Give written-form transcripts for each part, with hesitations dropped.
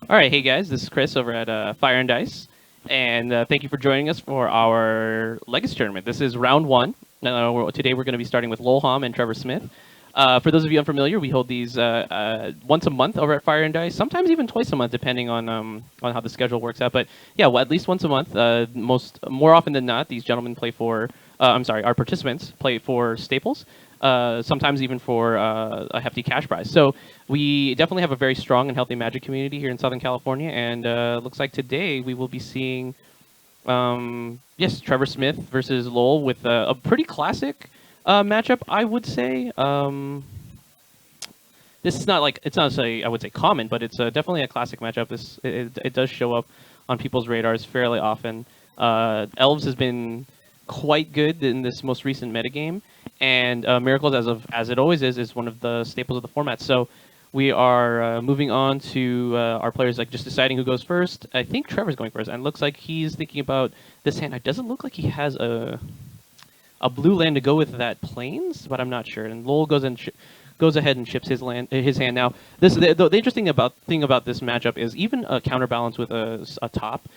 All right, hey guys, this is Chris over at Fire and Dice, and thank you for joining us for our Legacy Tournament. This is round one. Today we're going to be starting with Lowell, Hahm and Trevor Smith. For those of you unfamiliar, we hold these once a month over at Fire and Dice, sometimes even twice a month, depending on how the schedule works out. But yeah, well, at least once a month. More often than not, these gentlemen play for. Our participants play for staples. Sometimes even for a hefty cash prize. So we definitely have a very strong and healthy Magic community here in Southern California, and looks like today we will be seeing, yes, Trevor Smith versus Lowell with a pretty classic matchup, I would say. This is not like it's not say I would say common, but it's definitely a classic matchup. It does show up on people's radars fairly often. Elves has been quite good in this most recent metagame, and Miracles, as it always is one of the staples of the format. So we are moving on to our players, like just deciding who goes first. I think Trevor's going first, and it looks like he's thinking about this hand. It doesn't look like he has a blue land to go with that plains, but I'm not sure. And Lowell goes ahead and chips his hand. Now, the interesting thing about this matchup is even a counterbalance with a top,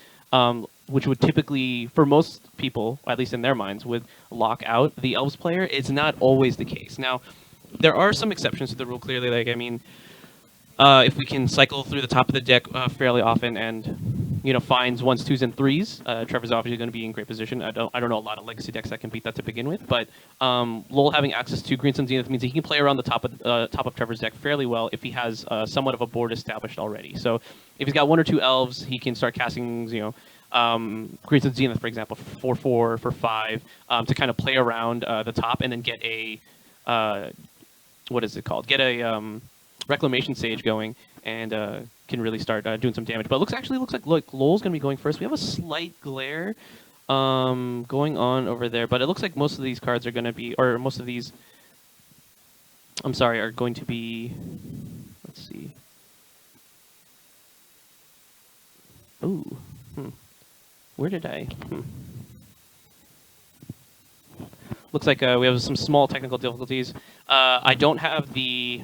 which would typically, for most people, at least in their minds, would lock out the Elves player. It's not always the case. Now, there are some exceptions to the rule. Clearly, like I mean, if we can cycle through the top of the deck fairly often and finds ones, twos, and threes, Trevor's obviously going to be in great position. I don't know a lot of legacy decks that can beat that to begin with, but Lowell having access to Green Sun Zenith means he can play around the top of Trevor's deck fairly well if he has somewhat of a board established already. So if he's got one or two Elves, he can start casting Green Sun Zenith, for example, for 4 for 5 to kind of play around the top and then get a what is it called? Get a Reclamation Sage going and can really start doing some damage. But it looks like Lowell's going to be going first. We have a slight glare going on over there, but it looks like most of these cards are going to be, or most of these, I'm sorry, are going to be, let's see. Ooh, where did I? Looks like we have some small technical difficulties. I don't have the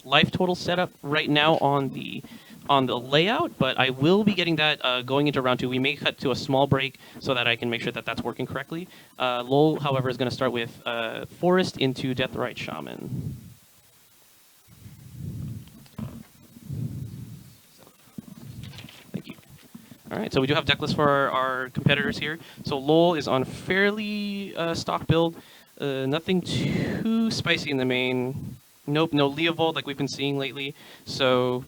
life total set up right now on the layout, but I will be getting that going into round 2. We may cut to a small break so that I can make sure that that's working correctly. Lowell, however, is going to start with Forest into Deathrite Shaman. Thank you. All right, so we do have deck lists for our competitors here. So Lowell is on fairly stock build, nothing too spicy in the main. Nope, no Leovold like we've been seeing lately. So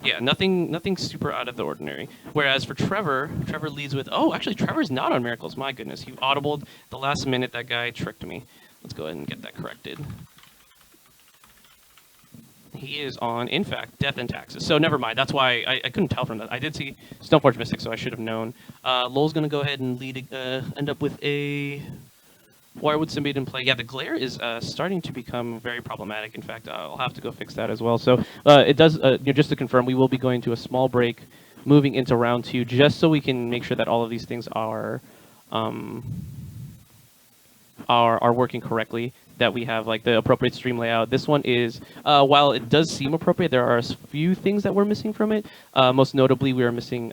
yeah, nothing super out of the ordinary. Whereas for Trevor leads with, oh, actually Trevor's not on Miracles. My goodness, he audibled the last minute. That guy tricked me. Let's go ahead and get that corrected. He is on, in fact, Death and Taxes. So never mind. That's why I couldn't tell from that. I did see Stoneforge Mystic, so I should have known. Lowell's going to go ahead and end up with a Wirewood Symbiote in play. Yeah, the glare is starting to become very problematic. In fact, I'll have to go fix that as well. So it does, just to confirm, we will be going to a small break, moving into round 2, just so we can make sure that all of these things are working correctly, that we have like the appropriate stream layout. This one is, while it does seem appropriate, there are a few things that we're missing from it. Most notably, we are missing,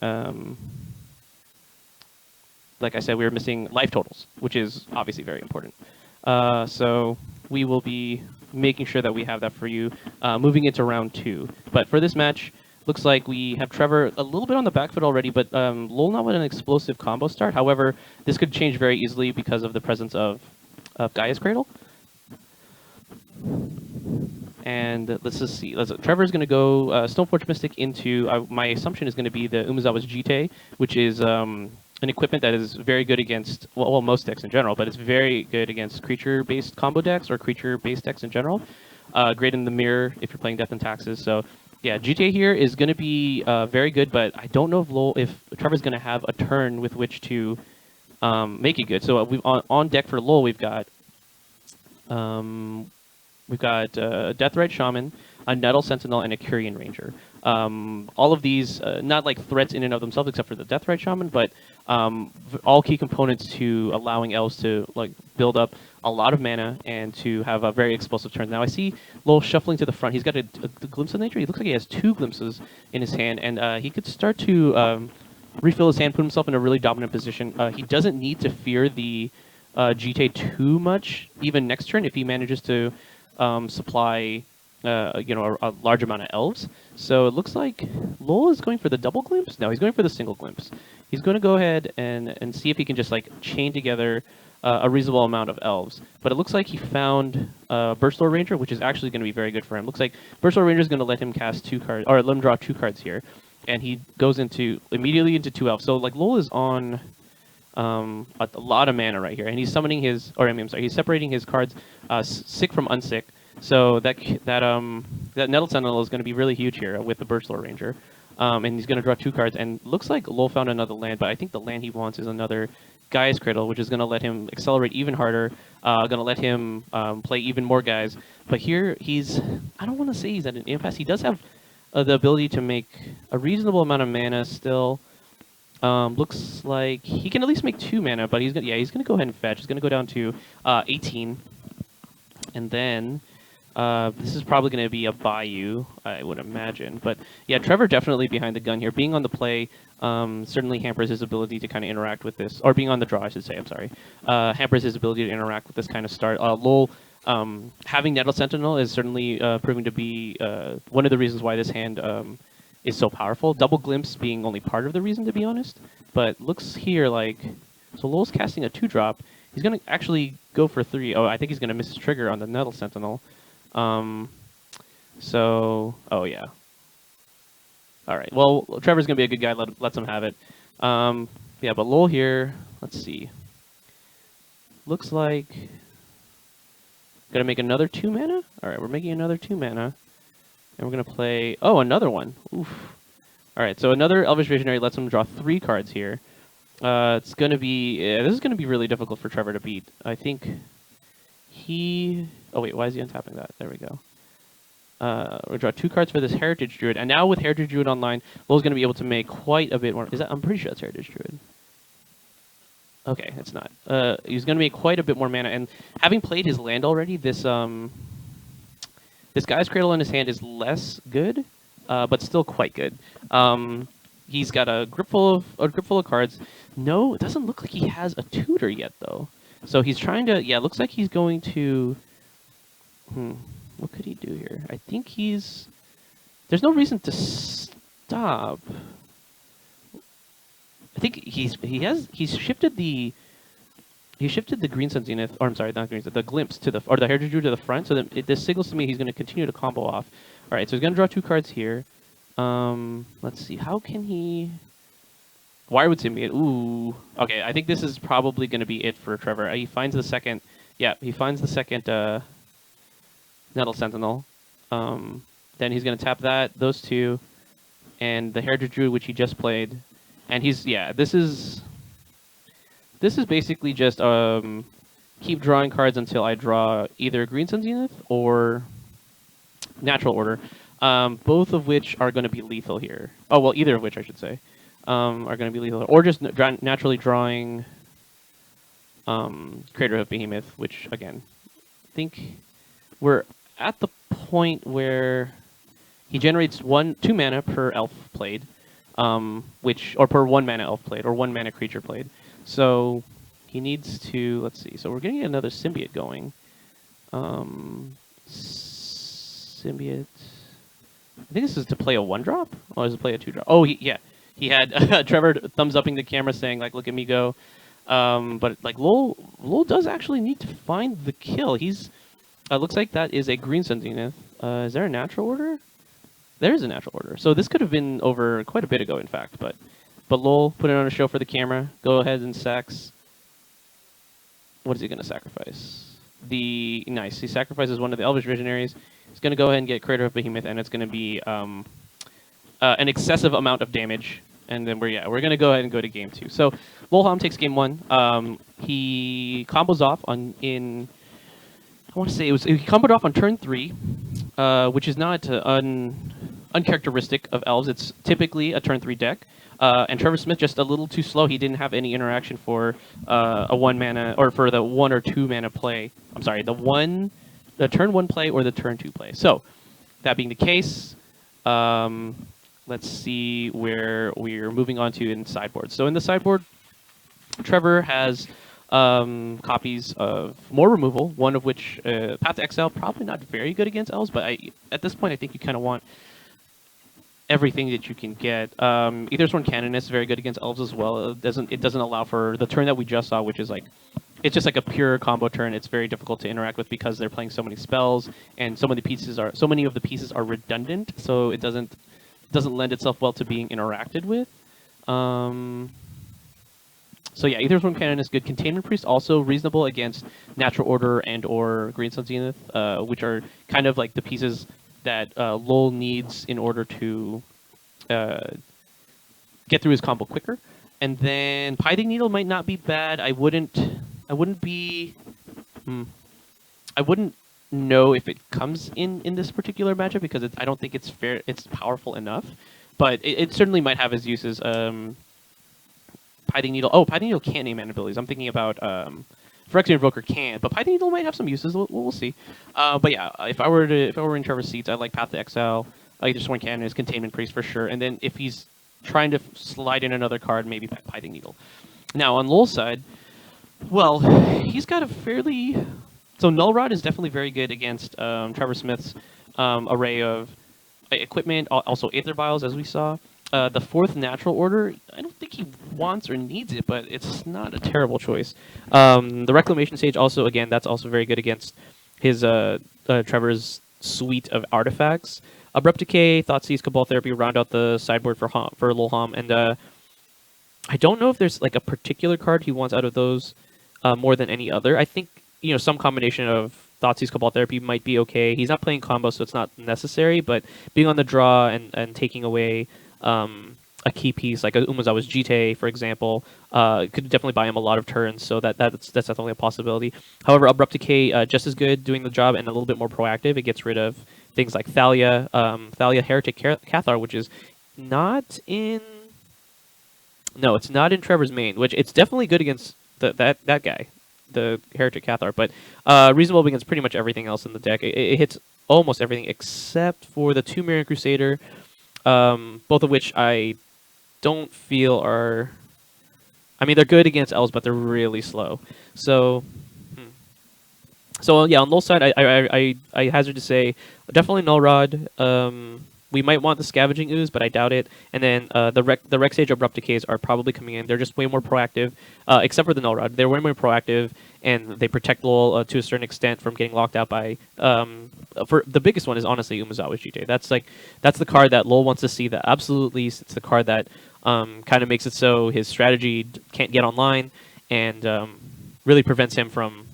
like I said, we are missing life totals, which is obviously very important. So we will be making sure that we have that for you moving into round 2. But for this match, looks like we have Trevor a little bit on the back foot already, but Lowell not with an explosive combo start. However, this could change very easily because of the presence of Gaia's Cradle. And let's just see. Trevor's going to go Stoneforge Mystic into, my assumption is going to be the Umezawa's Jite, which is an equipment that is very good against, well, most decks in general, but it's very good against creature-based combo decks or creature-based decks in general. Great in the mirror if you're playing Death and Taxes. So yeah, GTA here is going to be very good, but I don't know if Trevor's going to have a turn with which to make it good. So we've on deck for Lowell, we've got We've got Deathrite Shaman, a Nettle Sentinel, and a Curian Ranger. All of these, not like threats in and of themselves, except for the Deathrite Shaman, but all key components to allowing elves to like build up a lot of mana and to have a very explosive turn. Now I see Lowell shuffling to the front. He's got a glimpse of nature. He looks like he has 2 glimpses in his hand, and he could start to refill his hand, put himself in a really dominant position. He doesn't need to fear the GT too much, even next turn, if he manages to supply a large amount of elves. So it looks like Lowell is going for the double glimpse. No, he's going for the single glimpse. He's going to go ahead and see if he can just like chain together a reasonable amount of elves. But it looks like he found Burstlord Ranger, which is actually going to be very good for him. Looks like Burstlord Ranger is going to let him cast 2 cards, or let him draw 2 cards here, and he goes immediately into 2 elves. So like Lowell is on a lot of mana right here, and he's summoning his, or I mean, I'm sorry, he's separating his cards sick from unsick. So that Nettle Sentinel is going to be really huge here with the Burstlord Ranger. And he's going to draw 2 cards, and looks like Lowell found another land, but I think the land he wants is another Gaia's Cradle, which is going to let him accelerate even harder, going to let him play even more guys. But here he's, I don't want to say he's at an impasse. He does have the ability to make a reasonable amount of mana still. Looks like he can at least make 2 mana, but he's gonna go ahead and fetch. He's gonna go down to 18, and then this is probably going to be a Bayou, I would imagine. But yeah, Trevor definitely behind the gun here. Being on the play certainly hampers his ability to kind of interact with this, or being on the draw, I should say. I'm sorry, hampers his ability to interact with this kind of start. Lowell having Nettle Sentinel is certainly proving to be one of the reasons why this hand is so powerful. Double Glimpse being only part of the reason, to be honest. But looks here like, so Lowell's casting a 2-drop. He's going to actually go for 3. Oh, I think he's going to miss his trigger on the Nettle Sentinel. Oh yeah. All right. Well, Trevor's going to be a good guy. Lets him have it. Yeah, but Lowell here, let's see. Looks like going to make another 2 mana. All right, we're making another 2 mana. And we're going to play... Oh, another one. Oof. All right, so another Elvish Visionary lets him draw 3 cards here. It's going to be... this is going to be really difficult for Trevor to beat. I think he... Oh, wait, why is he untapping that? There we go. We'll draw 2 cards for this Heritage Druid. And now with Heritage Druid online, Lowell's going to be able to make quite a bit more... Is that... I'm pretty sure that's Heritage Druid. Okay, it's not. He's going to make quite a bit more mana. And having played his land already, this Guy's Cradle in his hand is less good, but still quite good. He's got a grip full of cards. No, it doesn't look like he has a tutor yet, though. So he's trying to... Yeah, it looks like he's going to... What could he do here? I think he's... There's no reason to stop. I think he's shifted the... He shifted the Green Sun Zenith, or I'm sorry, not Green Sun, the Glimpse to the, or the Heritage Druid to the front, so that this signals to me he's going to continue to combo off. All right, so he's going to draw 2 cards here. Let's see, how can he... Wirewood Symbiote, ooh. Okay, I think this is probably going to be it for Trevor. He finds the second, he finds the second Nettle Sentinel. Then he's going to tap those 2, and the Heritage Druid, which he just played. And he's, this is basically just keep drawing cards until I draw either Green Sun Zenith or Natural Order, both of which are going to be lethal here. Oh, well, either of which, I should say, are going to be lethal. Or just naturally drawing Crater of Behemoth, which, again, I think we're at the point where he generates 2 mana per elf played, or per 1 mana elf played, or 1 mana creature played. So he needs to, let's see, so we're getting another Symbiote going. Symbiote, I think this is to play a 1-drop, or is it play a 2-drop? Oh, he had Trevor thumbs-upping the camera saying, like, look at me go. But, like, Lowell does actually need to find the kill. Looks like that is a Green Sun Zenith. Is there a Natural Order? There is a Natural Order. So this could have been over quite a bit ago, in fact, but Lowell put it on a show for the camera. Go ahead and sacks. What is he going to sacrifice? Nice. He sacrifices one of the Elvish Visionaries. He's going to go ahead and get Crater of Behemoth, and it's going to be an excessive amount of damage. And then we're going to go ahead and go to game 2. So Lowell Hahm takes game 1. He combos off in I want to say he comboed off on turn 3, which is not uncharacteristic of Elves. It's typically a turn 3 deck. And Trevor Smith just a little too slow. He didn't have any interaction for a 1 mana, or for the 1 or 2 mana play. I'm sorry, the turn 1 play or the turn 2 play. So, that being the case, let's see where we're moving on to in sideboard. So in the sideboard, Trevor has copies of more removal, one of which, Path to Exile, probably not very good against Elves, but at this point I think you kind of want everything that you can get. Aethersworn Canonist is very good against Elves as well. It doesn't allow for the turn that we just saw, which is like, it's just like a pure combo turn. It's very difficult to interact with because they're playing so many spells, and so many of the pieces are redundant, so it doesn't lend itself well to being interacted with. So yeah, Aethersworn Cannon is good. Containment Priest also reasonable against Natural Order and or Green Sun Zenith, which are kind of like the pieces that Lowell needs in order to get through his combo quicker. And then Pithing Needle might not be bad. I wouldn't know if it comes in this particular matchup because I don't think it's powerful enough. But it certainly might have its uses. Pithing Needle. Oh, Pithing Needle can't name mana abilities. I'm thinking about Phyrexian Invoker can, but Pithing Needle might have some uses. We'll see. But yeah, if I were in Trevor's seats, I like Path to Exile. Aethersworn Cannon is Containment Priest for sure. And then if he's trying to slide in another card, maybe Pithing Needle. Now on Lowell's side, well, he's got a fairly... So Null Rod is definitely very good against Trevor Smith's array of equipment, also Aether Vials, as we saw. The 4th Natural Order, I don't think he wants or needs it, but it's not a terrible choice. The Reclamation Sage also, again, that's also very good against his Trevor's suite of artifacts. Abrupt Decay, Thoughtseize, Cabal Therapy round out the sideboard for Lowell Hahm, and I don't know if there's like a particular card he wants out of those more than any other. I think some combination of Thoughtseize, Cabal Therapy might be okay. He's not playing combo, so it's not necessary, but being on the draw and taking away a key piece like a Umezawa's Jite, for example, could definitely buy him a lot of turns, so that's definitely a possibility. However, Abrupt Decay just as good doing the job and a little bit more proactive. It gets rid of things like Thalia, Heretic Cathar, which is not in... No, it's not in Trevor's main, which it's definitely good against that guy, the Heretic Cathar, but reasonable against pretty much everything else in the deck. It hits almost everything except for the 2 Mirran Crusader, both of which I don't feel are... I mean, they're good against Elves, but they're really slow. So, yeah, on Lowell's side, I hazard to say definitely Null Rod. We might want the Scavenging Ooze, but I doubt it. And then the Rex Sage Abrupt Decays are probably coming in. They're just way more proactive, except for the Null Rod. They're way more proactive, and they protect Lowell to a certain extent from getting locked out by... for the biggest one is honestly Umezawa's Jite. That's the card that Lowell wants to see. The absolute least. It's the card that kind of makes it so his strategy can't get online, and really prevents him from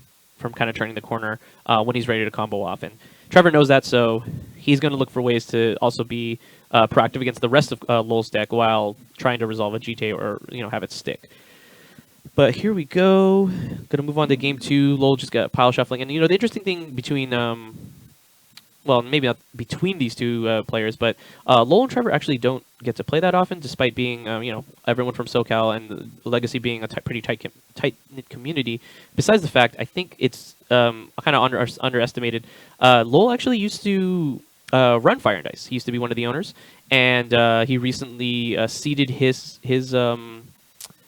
kind of turning the corner when he's ready to combo off. And Trevor knows that, so he's going to look for ways to also be proactive against the rest of Lowell's deck while trying to resolve a Jite or have it stick. But here we go. Going to move on to game 2. Lowell just got pile shuffling, and the interesting thing between well, maybe not between these two players, but Lowell and Trevor actually don't get to play that often, despite being, everyone from SoCal and Legacy being a pretty tight-knit community. Besides the fact, I think it's kind of underestimated. Lowell actually used to run Fire and Dice. He used to be one of the owners, and he recently ceded his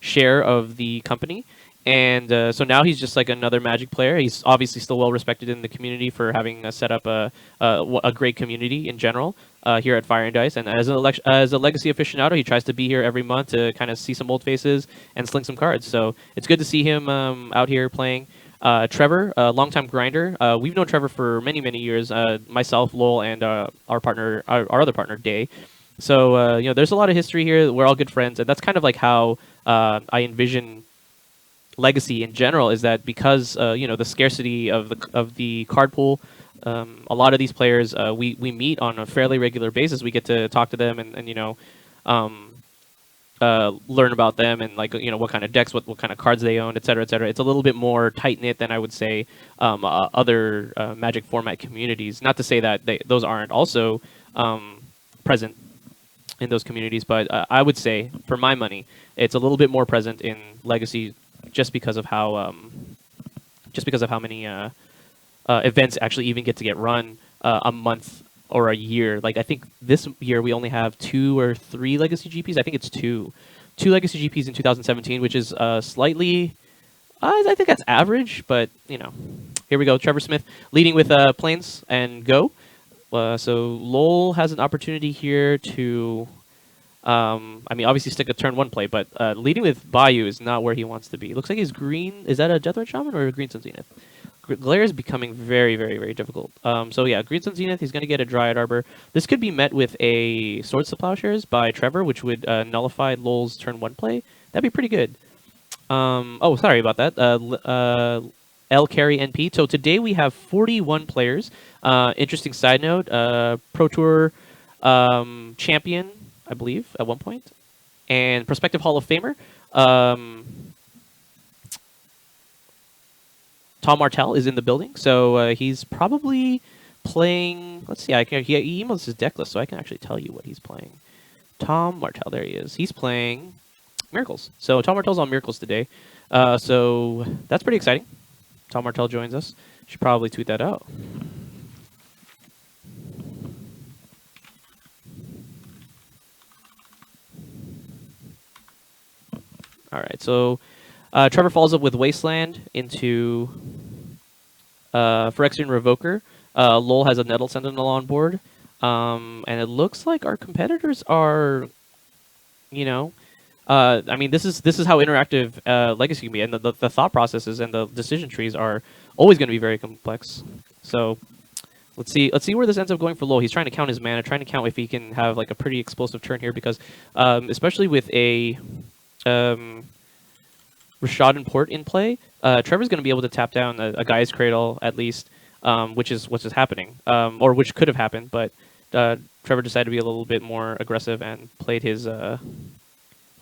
share of the company. And so now he's just like another Magic player. He's obviously still well respected in the community for having set up a great community in general here at Fire and Dice. And as a Legacy aficionado, he tries to be here every month to kind of see some old faces and sling some cards. So it's good to see him out here playing. Trevor, a longtime grinder. We've known Trevor for many, many years. Myself, Lowell, and our other partner, Day. So there's a lot of history here. We're all good friends, and that's kind of like how I envision Legacy in general, is that because the scarcity of the card pool, a lot of these players we meet on a fairly regular basis. We get to talk to them and learn about them and like what kind of decks, what kind of cards they own, et cetera, et cetera. It's a little bit more tight knit than I would say other Magic format communities. Not to say that those aren't also present in those communities, but I would say, for my money, it's a little bit more present in Legacy, just because of how many events actually even get to get run a month or a year. Like I think this year we only have 2 or 3 Legacy GPs. I think it's two Legacy GPs in 2017, which is slightly. I think that's average, but here we go. Trevor Smith leading with Plains and Go. So Lowell has an opportunity here to. Obviously stick a turn 1 play, but leading with Bayou is not where he wants to be. Looks like he's green. Is that a Deathwatch Shaman or a Green Sun Zenith? Glare is becoming very, very, very difficult. So yeah, Green Sun Zenith, he's going to get a Dryad Arbor. This could be met with a Swords to Plowshares by Trevor, which would nullify Lowell's turn 1 play. That'd be pretty good. Oh, sorry about that. L Carry NP. So today we have 41 players. Interesting side note, Pro Tour champion, I believe, at one point, and prospective Hall of Famer. Tom Martell is in the building, so he's probably playing. Let's see, he emails his deck list, so I can actually tell you what he's playing. Tom Martell, there he is. He's playing Miracles. So Tom Martell's on Miracles today, so that's pretty exciting. Tom Martell joins us. Should probably tweet that out. All right, so Trevor follows up with Wasteland into Phyrexian Revoker. Lowell has a Nettle Sentinel on board, and it looks like our competitors are, this is how interactive Legacy can be, and the thought processes and the decision trees are always going to be very complex. So let's see where this ends up going for Lowell. He's trying to count his mana, trying to count if he can have like a pretty explosive turn here, because especially with a Rishadan Port in play, Trevor's going to be able to tap down a Gaia's Cradle at least, which is happening, or which could have happened, but Trevor decided to be a little bit more aggressive and played his Phyrexian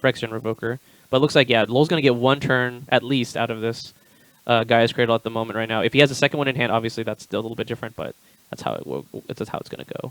Revoker. But it looks like, yeah, Lowell's going to get 1 turn at least out of this Gaia's Cradle at the moment right now. If he has a second one in hand, obviously that's still a little bit different, but that's how it's going to go.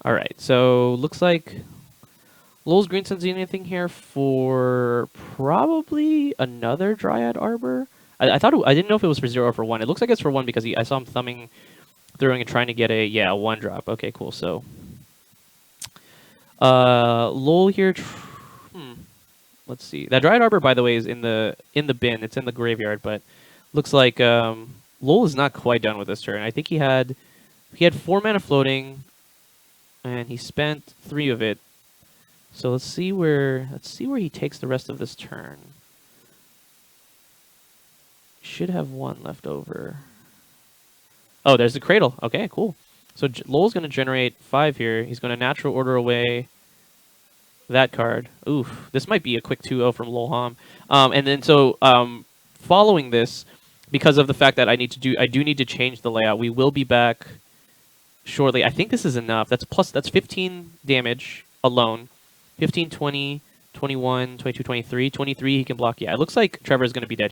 All right, so looks like Lowell's Green Sun's anything here for probably another Dryad Arbor. I thought I didn't know if it was for 0 or for 1. It looks like it's for 1 because I saw him thumbing through and trying to get a 1-drop. Okay, cool. So Lowell here. Let's see. That Dryad Arbor, by the way, is in the bin. It's in the graveyard, but looks like Lowell is not quite done with this turn. I think he had 4 mana floating, and he spent 3 of it. So let's see where he takes the rest of this turn. Should have 1 left over. Oh, there's the Cradle. Okay, cool. So Lowell's going to generate 5 here. He's going to natural order away that card. Oof, this might be a quick 2-0 from Lowell Hahm. And then so following this, because of the fact that I do need to change the layout, we will be back shortly. I think this is enough. That's 15 damage alone. 15, 20, 21, 22, 23. 23 he can block. Yeah, it looks like Trevor is going to be dead